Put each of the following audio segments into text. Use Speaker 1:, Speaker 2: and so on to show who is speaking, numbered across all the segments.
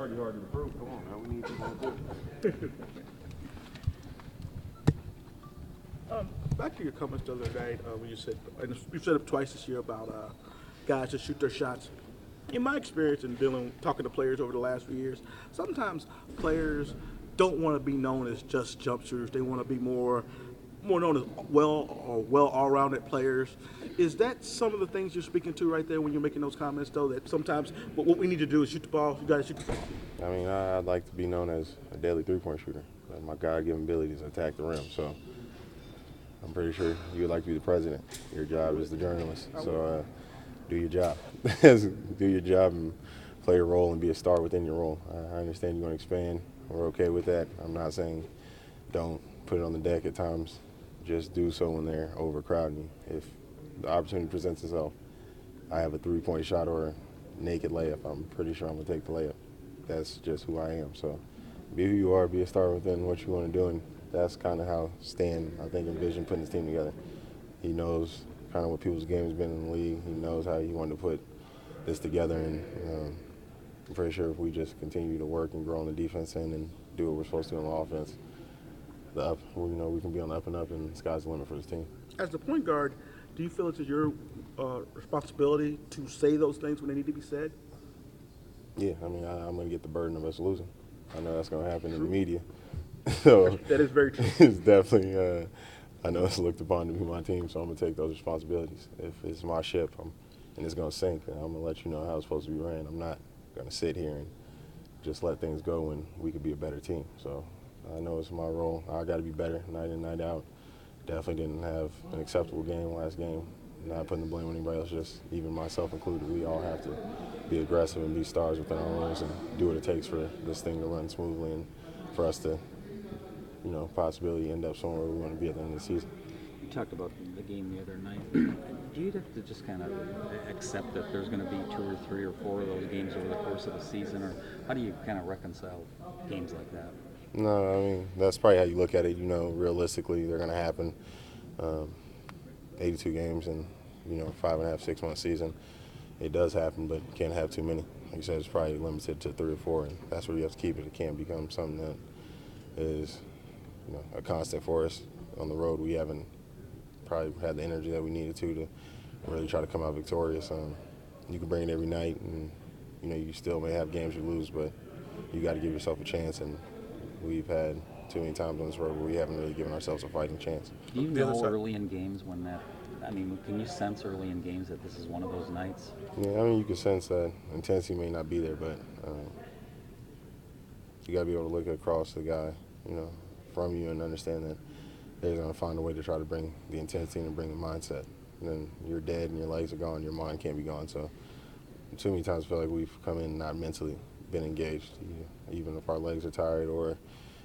Speaker 1: already hard to improve. Come on, now we need to improve.
Speaker 2: Back to your comments the other night when you said, and you said it twice this year about guys that shoot their shots. In my experience in talking to players over the last few years, sometimes players don't want to be known as just jump shooters. They want to be more known as well all-rounded players. Is that some of the things you're speaking to right there when you're making those comments, though, that sometimes what we need to do is shoot the ball, you guys shoot the ball?
Speaker 3: I mean, I'd like to be known as a deadly three-point shooter. My God-given ability is to attack the rim. So I'm pretty sure you would like to be the president. Your job is the journalist. So do your job. Do your job and play your role and be a star within your role. I understand you want to expand. We're okay with that. I'm not saying don't put it on the deck at times. Just do so when they're overcrowding you. If the opportunity presents itself, I have a three-point shot or a naked layup, I'm pretty sure I'm going to take the layup. That's just who I am. So be who you are, be a star within what you want to do, and that's kind of how Stan, I think, envisioned putting his team together. He knows kind of what people's game's been in the league. He knows how he wanted to put this together, and I'm pretty sure if we just continue to work and grow on the defense end and do what we're supposed to do on the offense, we can be on the up and up, and the sky's the limit for this team.
Speaker 2: As the point guard, do you feel it's your responsibility to say those things when they need to be said?
Speaker 3: Yeah, I mean, I'm going to get the burden of us losing. I know that's going to happen in the media. So
Speaker 2: that is very true.
Speaker 3: It's definitely, I know it's looked upon to be my team, so I'm going to take those responsibilities. If it's my ship and it's going to sink, and I'm going to let you know how it's supposed to be ran. I'm not going to sit here and just let things go when we could be a better team. So I know it's my role. I got to be better night in, night out. Definitely didn't have an acceptable game last game. Not putting the blame on anybody else, just even myself included. We all have to be aggressive and be stars within our roles and do what it takes for this thing to run smoothly and for us to, possibly end up somewhere we want to be at the end of the season.
Speaker 4: You talked about the game the other night. Do you have to just kind of accept that there's going to be 2 or 3 or 4 of those games over the course of the season, or how do you kind of reconcile games like that?
Speaker 3: No, I mean, that's probably how you look at it. Realistically, they're going to happen. 82 games in, 5.5, 6 month season. It does happen, but you can't have too many. Like you said, it's probably limited to 3 or 4, and that's where you have to keep it. It can't become something that is, a constant for us. On the road, we haven't probably had the energy that we needed to really try to come out victorious. You can bring it every night, and, you still may have games you lose, but you got to give yourself a chance, and we've had too many times on this road where we haven't really given ourselves a fighting chance.
Speaker 4: Do you know early in games when can you sense early in games that this is one of those nights?
Speaker 3: Yeah, I mean, you can sense that intensity may not be there, but you got to be able to look across the guy, from you and understand that they're going to find a way to try to bring the intensity and bring the mindset. And then you're dead and your legs are gone, your mind can't be gone. So too many times I feel like we've come in not mentally been engaged, even if our legs are tired or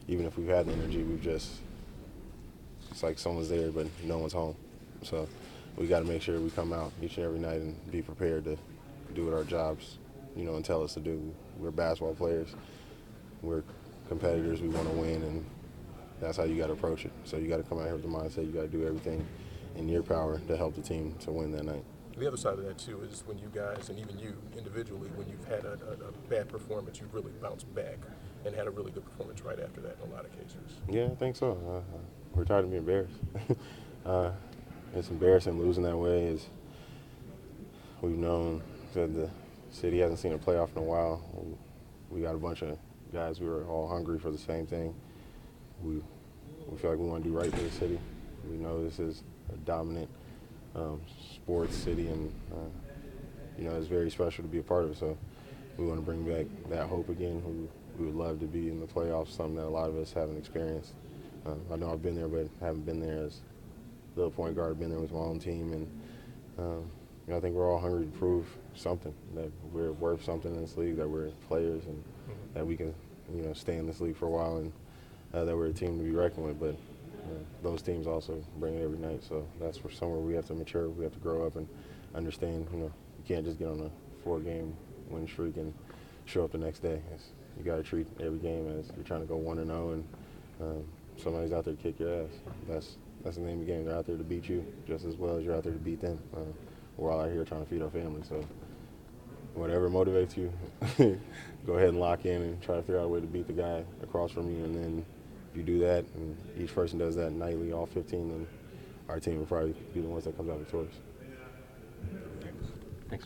Speaker 3: even if we've had the energy, it's like someone's there but no one's home. So we got to make sure we come out each and every night and be prepared to do what our jobs, and tell us to do. We're basketball players. We're competitors. We want to win, and that's how you got to approach it. So you got to come out here with the mindset. You got to do everything in your power to help the team to win that night.
Speaker 5: The other side of that, too, is when you guys, and even you individually, when you've had a bad performance, you've really bounced back and had a really good performance right after that in a lot of cases.
Speaker 3: Yeah, I think so. We're tired of being embarrassed. It's embarrassing losing that way. Is we've known that the city hasn't seen a playoff in a while. We got a bunch of guys who are all hungry for the same thing. We feel like we want to do right for the city. We know this is a dominant sports city, and it's very special to be a part of it. So we want to bring back that hope again. We would love to be in the playoffs, something that a lot of us haven't experienced. I know I've been there, but haven't been there as the point guard. Been there with my own team, and I think we're all hungry to prove something, that we're worth something in this league, that we're players, and that we can stay in this league for a while, and that we're a team to be reckoned with. But those teams also bring it every night, so that's somewhere we have to mature. We have to grow up and understand. You can't just get on a 4-game win streak and show up the next day. You got to treat every game as you're trying to go 1-0, and somebody's out there to kick your ass. That's the name of the game. They're out there to beat you just as well as you're out there to beat them. We're all out here trying to feed our family, so whatever motivates you, go ahead and lock in and try to figure out a way to beat the guy across from you. And then if you do that, and each person does that nightly, all 15, then our team will probably be the ones that comes out victorious.
Speaker 4: Thanks.
Speaker 6: Thanks.